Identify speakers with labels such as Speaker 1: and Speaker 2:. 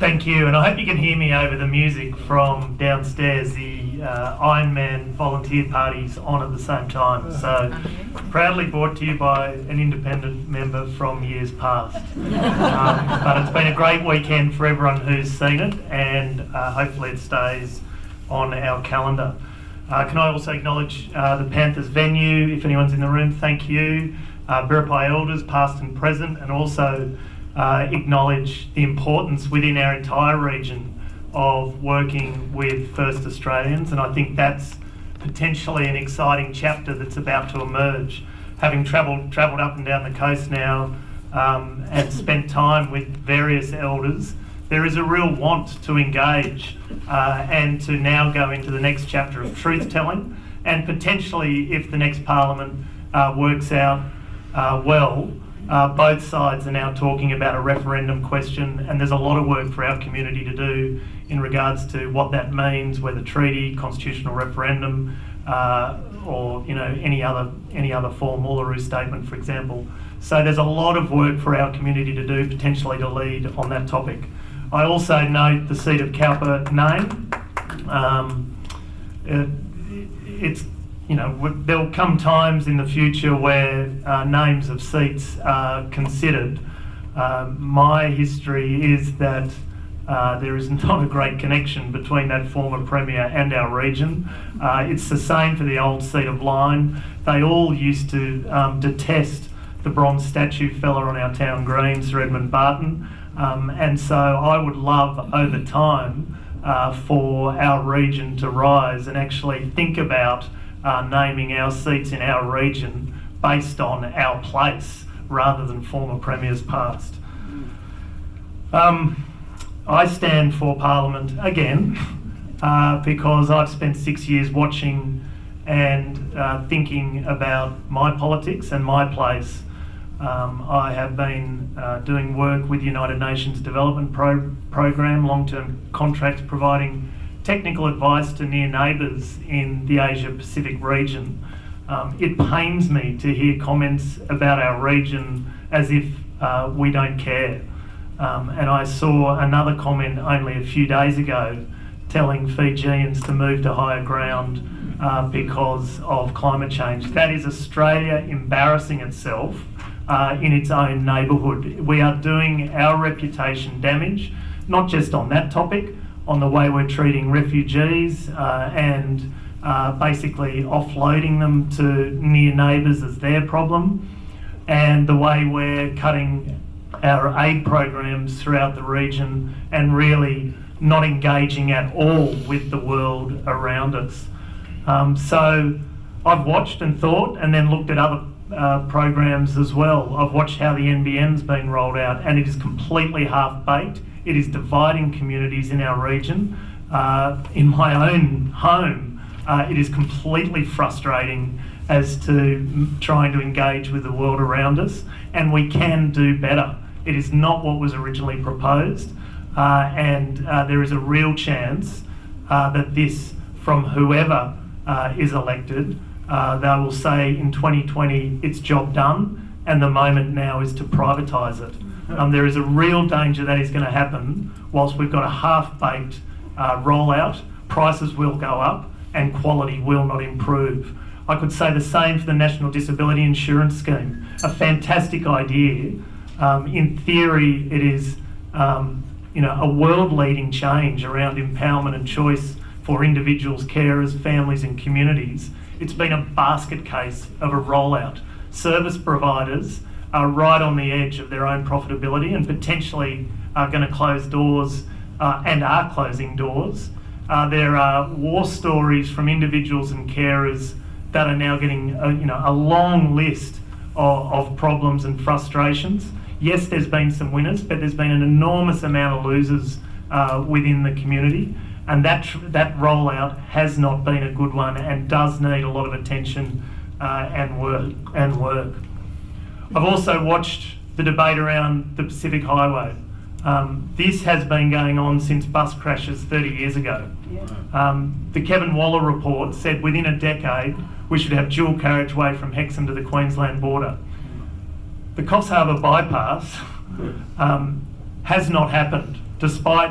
Speaker 1: Thank you, and I hope you can hear me over the music from downstairs. The Ironman volunteer party's on at the same time, so proudly brought to you by an independent member from years past. But it's been a great weekend for everyone who's seen it, and hopefully it stays on our calendar. Can I also acknowledge the Panthers venue? If anyone's in the room, thank you. Biripi elders, past and present, and also acknowledge the importance within our entire region of working with First Australians, and I think that's potentially an exciting chapter that's about to emerge. Having travelled up and down the coast now and spent time with various elders, there is a real want to engage and to now go into the next chapter of truth-telling, and potentially, if the next Parliament works out well, both sides are now talking about a referendum question, and there's a lot of work for our community to do in regards to what that means, whether treaty, constitutional referendum, or any other form, Uluru Statement, for example. So there's a lot of work for our community to do, potentially to lead on that topic. I also note the seat of Cowper name. There'll come times in the future where names of seats are considered. My history is that there is not a great connection between that former Premier and our region. It's the same for the old seat of Lyne. They all used to detest the bronze statue fella on our town green, Sir Edmund Barton. And so I would love over time for our region to rise and actually think about naming our seats in our region based on our place rather than former premiers past. I stand for Parliament again because I've spent 6 years watching and thinking about my politics and my place. I have been doing work with the United Nations Development Programme, long-term contracts providing technical advice to near neighbours in the Asia-Pacific region. It pains me to hear comments about our region as if we don't care. And I saw another comment only a few days ago telling Fijians to move to higher ground because of climate change. That is Australia embarrassing itself in its own neighbourhood. We are doing our reputation damage, not just on that topic, on the way we're treating refugees and basically offloading them to near neighbours as their problem, and the way we're cutting our aid programs throughout the region and really not engaging at all with the world around us. So I've watched and thought and then looked at other programs as well. I've watched how the NBN's been rolled out, and it is completely half-baked. It is dividing communities in our region. In my own home, it is completely frustrating as to trying to engage with the world around us, and we can do better. It is not what was originally proposed, and there is a real chance that this, from whoever is elected, they will say in 2020 it's job done, and the moment now is to privatise it. There is a real danger that is going to happen whilst we've got a half-baked rollout. Prices will go up and quality will not improve. I could say the same for the National Disability Insurance Scheme. A fantastic idea. In theory, it is a world-leading change around empowerment and choice for individuals, carers, families and communities. It's been a basket case of a rollout. Service providers are right on the edge of their own profitability and potentially are going to close doors and are closing doors. There are war stories from individuals and carers that are now getting a long list of problems and frustrations. Yes, there's been some winners, but there's been an enormous amount of losers within the community, and that rollout has not been a good one and does need a lot of attention and work. I've also watched the debate around the Pacific Highway. This has been going on since bus crashes 30 years ago. The Kevin Waller report said within a decade we should have dual carriageway from Hexham to the Queensland border. The Coffs Harbour bypass has not happened despite